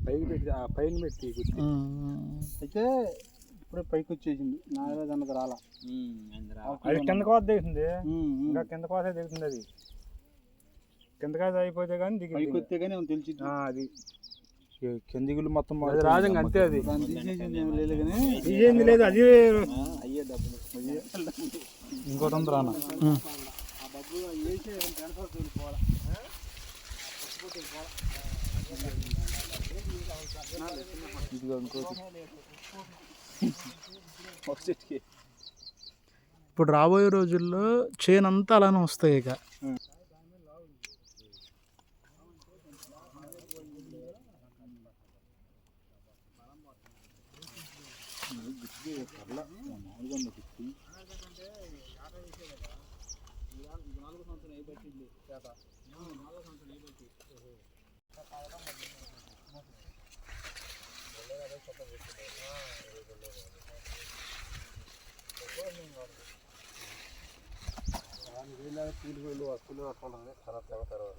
పైకి పెట్టి పైన పెట్టి అయితే ఇప్పుడే పైకి వచ్చేసింది నాగరాజు అన్నది రాలా. అది కింద కోత దిగుతుంది, ఇంకా కింద కోత దిగుతుంది. అది కింద కోత అయిపోతే కానీ పైకి వస్తే కానీ తెలిసింది. అది కిందిగులు మొత్తం రాజంగా అంతే. అది తీసేసింది లేదు, అది ఇంకోటి ఉంది రానా. ఇప్పుడు రాబోయే రోజుల్లో చేనంతా అలానే వస్తాయి ఇక. కూలి వస్తువులు అట్లా తర్వాత